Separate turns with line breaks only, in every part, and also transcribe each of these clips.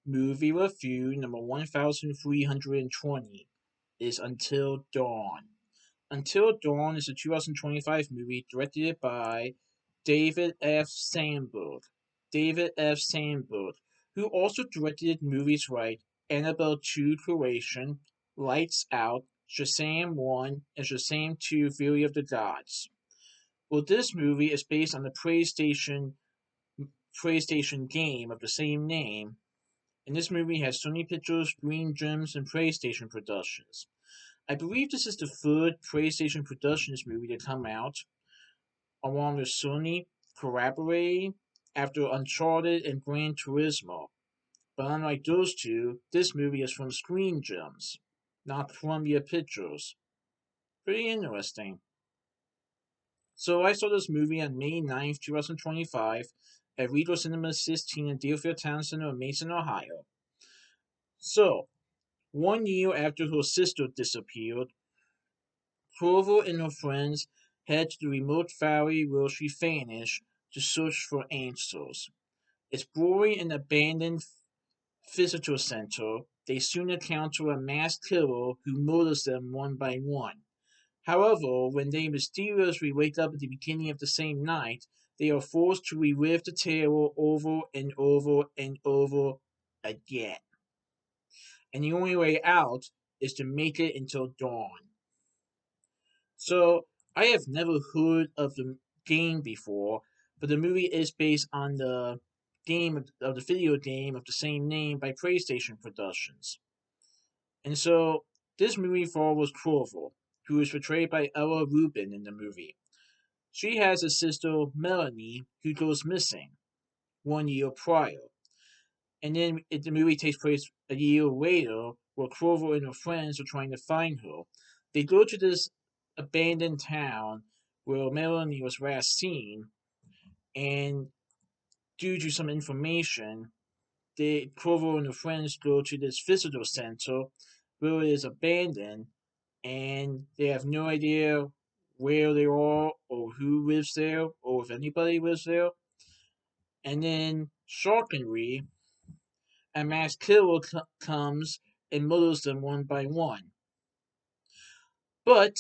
Movie review number 1320 is Until Dawn. Until Dawn is a 2025 movie directed by David F. Sandberg. David F. Sandberg, who also directed movies like Annabelle 2 Creation, Lights Out, Shazam 1, and Shazam 2 Fury of the Gods. Well, this movie is based on the PlayStation game of the same name, and this movie has Sony Pictures, Green Gems, and PlayStation Productions. I believe this is the third PlayStation Productions movie to come out, along with Sony collaborating after Uncharted and Gran Turismo. But unlike those two, this movie is from Screen Gems, not Columbia Pictures. Pretty interesting. So I saw this movie on May 9th, 2025 at Regal Cinemas 16 in Deerfield Towne Center in Mason, Ohio. So, 1 year after her sister disappeared, Clover and her friends head to the remote valley where she vanished to search for answers. Exploring an abandoned visitor center, they soon encounter a masked killer who murders them one by one. However, when they mysteriously wake up at the beginning of the same night, they are forced to relive the tale over and over and over again. And the only way out is to make it until dawn. So, I have never heard of the game before, but the movie is based on the the video game of the same name by PlayStation Productions. And so, this movie follows Clover, who is portrayed by Ella Rubin in the movie. She has a sister, Melanie, who goes missing 1 year prior. And then the movie takes place a year later, where Clover and her friends are trying to find her. They go to this abandoned town where Melanie was last seen, and due to some information, Clover and her friends go to this visitor center where it is abandoned, and they have no idea where they are or who lives there or if anybody lives there. And then, shockingly, a mass killer comes and murders them one by one. But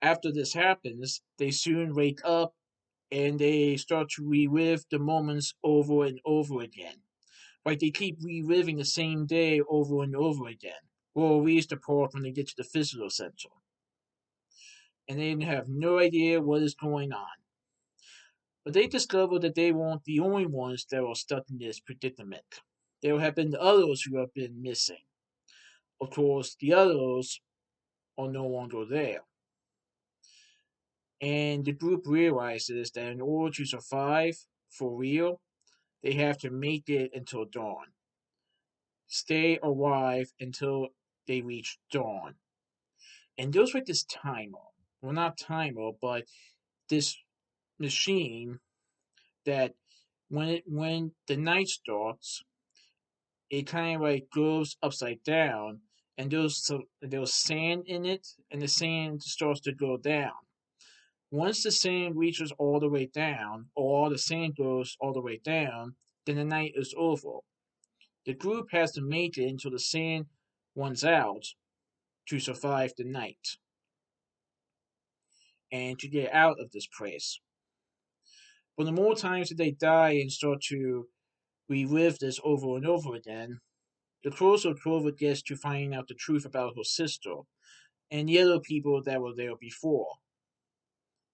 after this happens, they soon wake up and they start to relive the moments over and over again. Like they keep reliving the same day over and over again. Or at least the part when they get to the visitor center. And they have no idea what is going on. But they discover that they weren't the only ones that are stuck in this predicament. There have been others who have been missing. Of course, the others are no longer there. And the group realizes that in order to survive for real, they have to make it until dawn. Stay alive until they reach dawn. And there's like this timer. Well, not timer, but this machine that when the night starts, it kind of like goes upside down, and there's sand in it, and the sand starts to go down. Once the sand reaches all the way down, or all the sand goes all the way down, then the night is over. The group has to make it until the sand runs out to survive the night and to get out of this place. But the more times that they die and start to relive this over and over again, the closer Clover gets to finding out the truth about her sister and the other people that were there before.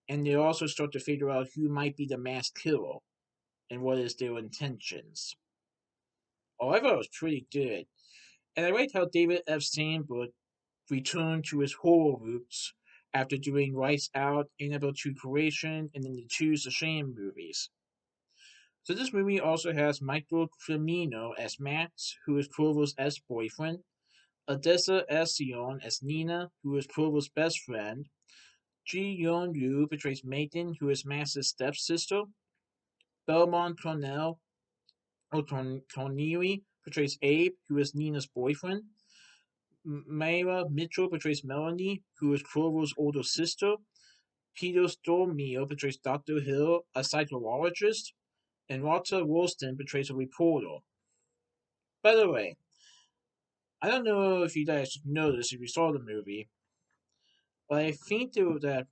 And they also start to figure out who might be the masked killer and what is their intentions. Oh, I thought it was pretty good. And I liked how David F. Sandberg returned to his horror roots after doing Lights Out, Annabelle 2 Creation, and then the two Shame movies. So this movie also has Michael Cimino as Max, who is Clover's ex-boyfriend, Odessa Sion as Nina, who is Clover's best friend, Ji Yeon Ryu portrays Megan, who is Max's stepsister, Belmont Cornell Corneli portrays Abe, who is Nina's boyfriend, Mayra Mitchell portrays Melanie, who is Clover's older sister, Peter Stormare portrays Dr. Hill, a psychologist, and Walter Wollston portrays a reporter. By the way, I don't know if you guys noticed if you saw the movie, but I think that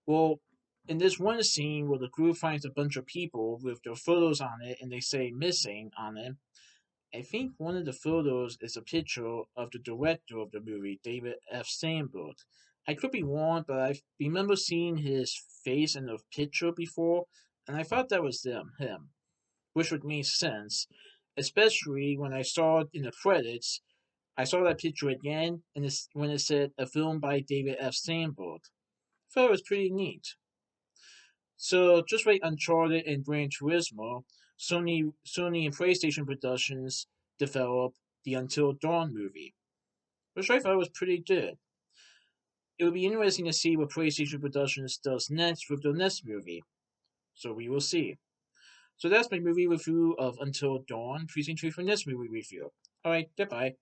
well, in this one scene where the group finds a bunch of people with their photos on it and they say missing on it, I think one of the photos is a picture of the director of the movie, David F. Sandberg. I could be wrong, but I remember seeing his face in the picture before, and I thought that was him, which would make sense, especially when I saw it in the credits. I saw that picture again, and when it said a film by David F. Sandberg. I thought it was pretty neat. So just like Uncharted and Gran Turismo, Sony and PlayStation Productions developed the Until Dawn movie, which I thought was pretty good. It would be interesting to see what PlayStation Productions does next with their next movie, so we will see. So that's my movie review of Until Dawn. Please enjoy for next movie review. Alright, goodbye.